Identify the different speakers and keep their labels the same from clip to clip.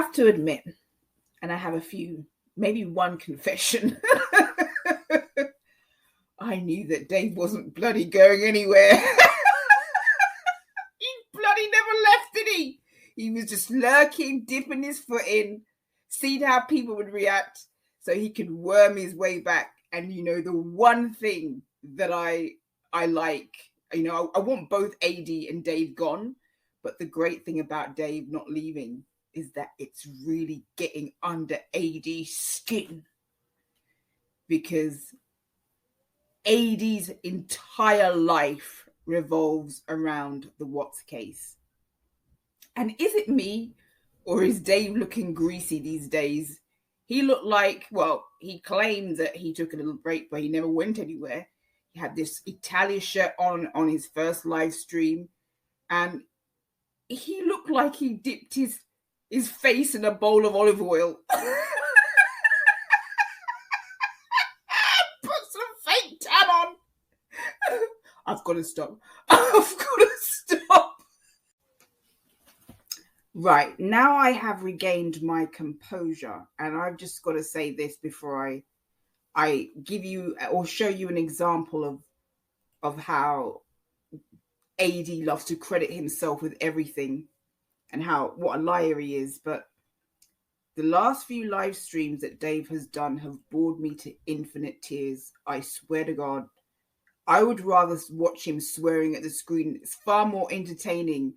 Speaker 1: have to admit, and I have a few, maybe one confession. I knew that Dave wasn't bloody going anywhere. He bloody never left, did he? He was just lurking, dipping his foot in, seeing how people would react so he could worm his way back. And, the one thing that I like, I want both AD and Dave gone. But the great thing about Dave not leaving is that it's really getting under AD's skin. Because AD's entire life revolves around the Watts case. And is it me, or is Dave looking greasy these days? He looked like, he claimed that he took a little break, but he never went anywhere. He had this Italia shirt on his first live stream, and he looked like he dipped his face in a bowl of olive oil. I've got to stop. Right, now I have regained my composure, and I've just got to say this before I give you or show you an example of how AD loves to credit himself with everything and what a liar he is. But the last few live streams that Dave has done have bored me to infinite tears. I swear to God. I would rather watch him swearing at the screen. It's far more entertaining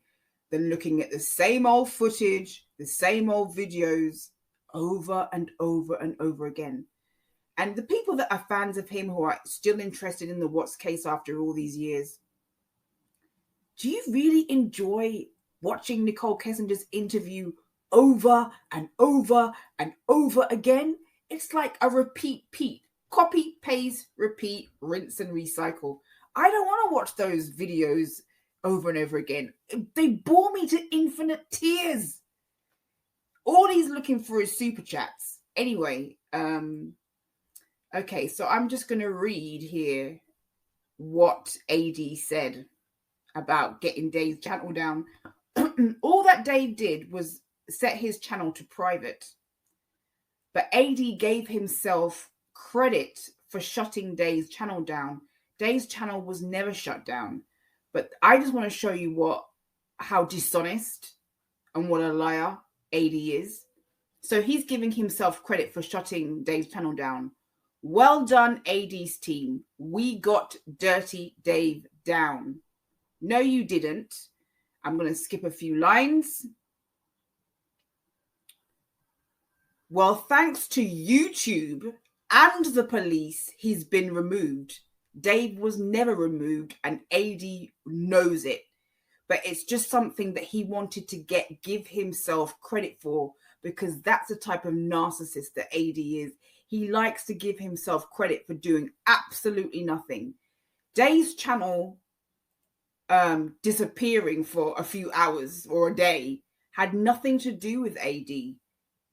Speaker 1: than looking at the same old footage, the same old videos over and over and over again. And the people that are fans of him who are still interested in the Watts case after all these years, do you really enjoy watching Nicole Kessinger's interview over and over and over again? It's like a repeat. Copy, paste, repeat, rinse and recycle. I don't want to watch those videos over and over again. They bore me to infinite tears. All he's looking for is super chats. Anyway, okay, so I'm just going to read here what AD said about getting Dave's channel down. All that Dave did was set his channel to private. But AD gave himself credit for shutting Dave's channel down. Dave's channel was never shut down. But I just want to show you how dishonest and what a liar AD is. So he's giving himself credit for shutting Dave's channel down. Well done, AD's team. We got Dirty Dave down. No, you didn't. I'm going to skip a few lines. Well, thanks to YouTube and the police, he's been removed. Dave was never removed, and AD knows it. But it's just something that he wanted to give himself credit for, because that's the type of narcissist that AD is. He likes to give himself credit for doing absolutely nothing. Dave's channel disappearing for a few hours or a day had nothing to do with AD.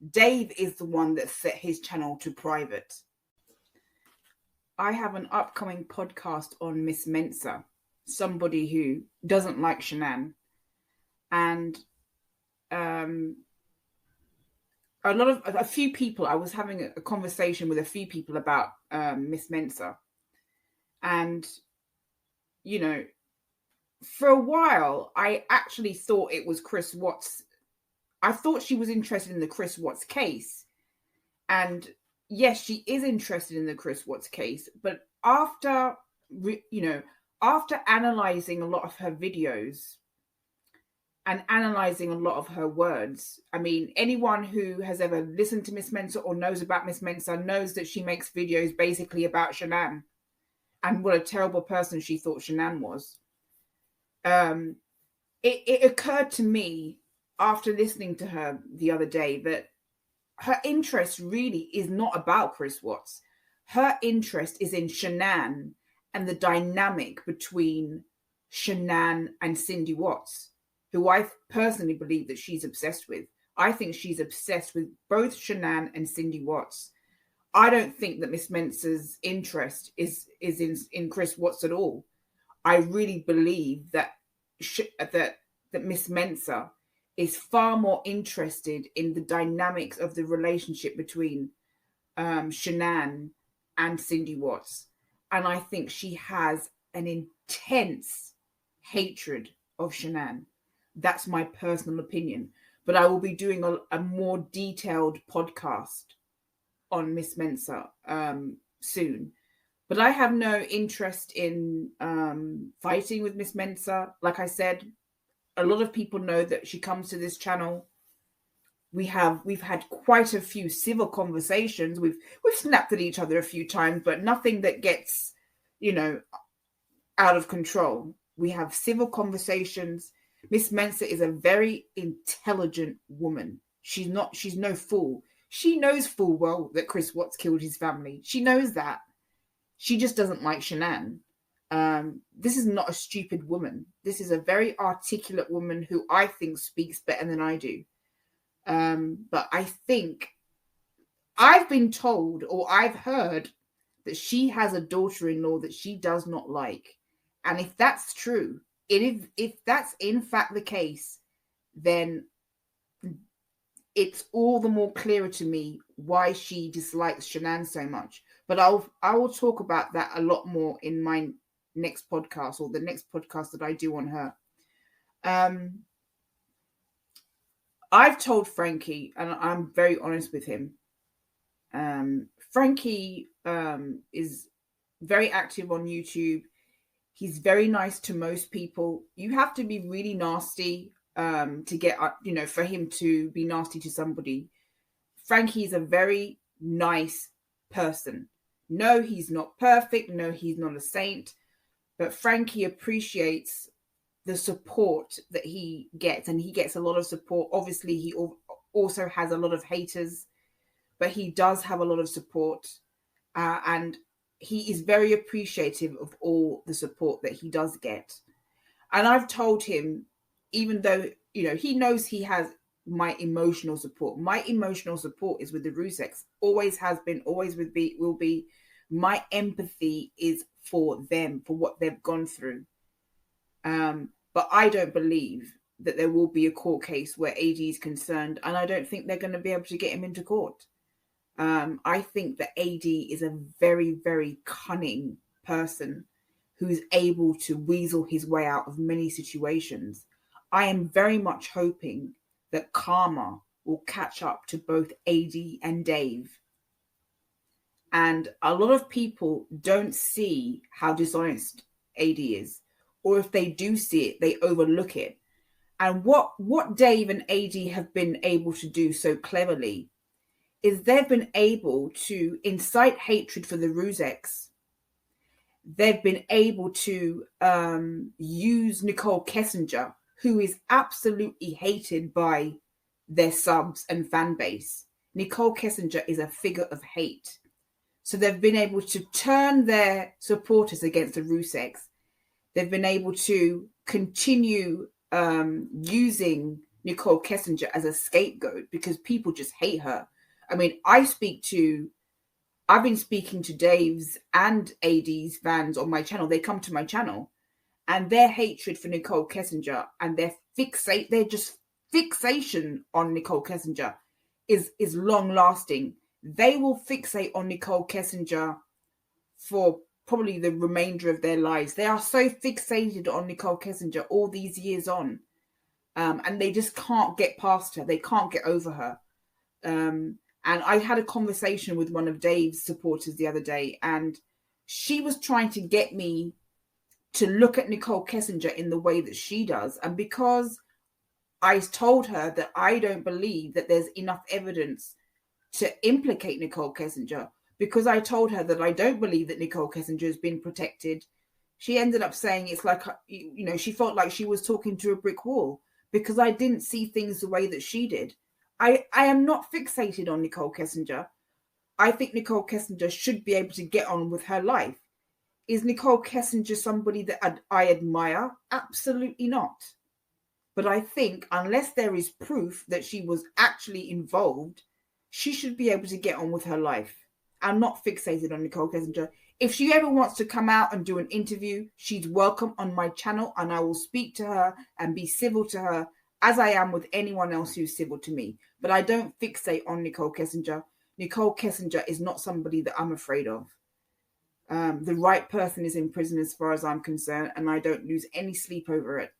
Speaker 1: Dave is the one that set his channel to private. I have an upcoming podcast on Miss Mensa, somebody who doesn't like Shanann. And a few people, I was having a conversation with a few people about Miss Mensa. And, for a while, I actually thought it was Chris Watts. I thought she was interested in the Chris Watts case. And yes, she is interested in the Chris Watts case. But after analyzing a lot of her videos and analyzing a lot of her words, I mean, anyone who has ever listened to Miss Mensa or knows about Miss Mensa knows that she makes videos basically about Shanann and what a terrible person she thought Shanann was. It occurred to me after listening to her the other day that her interest really is not about Chris Watts. Her interest is in Shanann and the dynamic between Shanann and Cindy Watts, who I personally believe that she's obsessed with. I think she's obsessed with both Shanann and Cindy Watts. I don't think that Miss Mensa's interest is in Chris Watts at all. I really believe that Miss Mensa is far more interested in the dynamics of the relationship between Shanann and Cindy Watts. And I think she has an intense hatred of Shanann. That's my personal opinion. But I will be doing a more detailed podcast on Miss Mensah soon. But I have no interest in fighting with Miss Mensah. Like I said, a lot of people know that she comes to this channel. We've had quite a few civil conversations. We've snapped at each other a few times, but nothing that gets, out of control. We have civil conversations. Miss Mensah is a very intelligent woman. She's no fool. She knows full well that Chris Watts killed his family. She knows that. She just doesn't like Shanann. This is not a stupid woman. This is a very articulate woman who I think speaks better than I do. But I think I've been told, or I've heard, that she has a daughter-in-law that she does not like. And if that's true, if that's in fact the case, then it's all the more clearer to me why she dislikes Shanann so much. But I will talk about that a lot more in my next podcast, or the next podcast that I do on her. I've told Frankie, and I'm very honest with him. Frankie is very active on YouTube. He's very nice to most people. You have to be really nasty to get, for him to be nasty to somebody. Frankie is a very nice person. No, he's not perfect. No, he's not a saint. But Frankie appreciates the support that he gets, and he gets a lot of support. Obviously, he also has a lot of haters, but he does have a lot of support, and he is very appreciative of all the support that he does get. And I've told him, even though, he knows he has my emotional support. My emotional support is with the Ruseks. Always has been, always will be. My empathy is for them, for what they've gone through. But I don't believe that there will be a court case where AD is concerned, and I don't think they're going to be able to get him into court. I think that AD is a very, very cunning person who's able to weasel his way out of many situations. I am very much hoping that karma will catch up to both AD and Dave. And a lot of people don't see how dishonest AD is. Or if they do see it, they overlook it. And what Dave and AD have been able to do so cleverly is they've been able to incite hatred for the Ruseks. They've been able to use Nicole Kessinger, who is absolutely hated by their subs and fan base. Nicole Kessinger is a figure of hate. So they've been able to turn their supporters against the Ruseks. They've been able to continue using Nicole Kessinger as a scapegoat because people just hate her. I mean, I've been speaking to Dave's and AD's fans on my channel. They come to my channel, and their hatred for Nicole Kessinger and their fixation on Nicole Kessinger is long lasting. They will fixate on Nicole Kessinger for probably the remainder of their lives. They are so fixated on Nicole Kessinger all these years on, and they just can't get past her. They can't get over her. And I had a conversation with one of Dave's supporters the other day, and she was trying to get me to look at Nicole Kessinger in the way that she does. And because I told her that I don't believe that there's enough evidence to implicate Nicole Kessinger, because I told her that I don't believe that Nicole Kessinger has been protected, she ended up saying it's like, she felt like she was talking to a brick wall because I didn't see things the way that she did. I am not fixated on Nicole Kessinger. I think Nicole Kessinger should be able to get on with her life. Is Nicole Kessinger somebody that I admire? Absolutely not. But I think unless there is proof that she was actually involved, she should be able to get on with her life. I'm not fixated on Nicole Kessinger. If she ever wants to come out and do an interview, she's welcome on my channel, and I will speak to her and be civil to her as I am with anyone else who's civil to me. But I don't fixate on Nicole Kessinger. Nicole Kessinger is not somebody that I'm afraid of. The right person is in prison as far as I'm concerned, and I don't lose any sleep over it.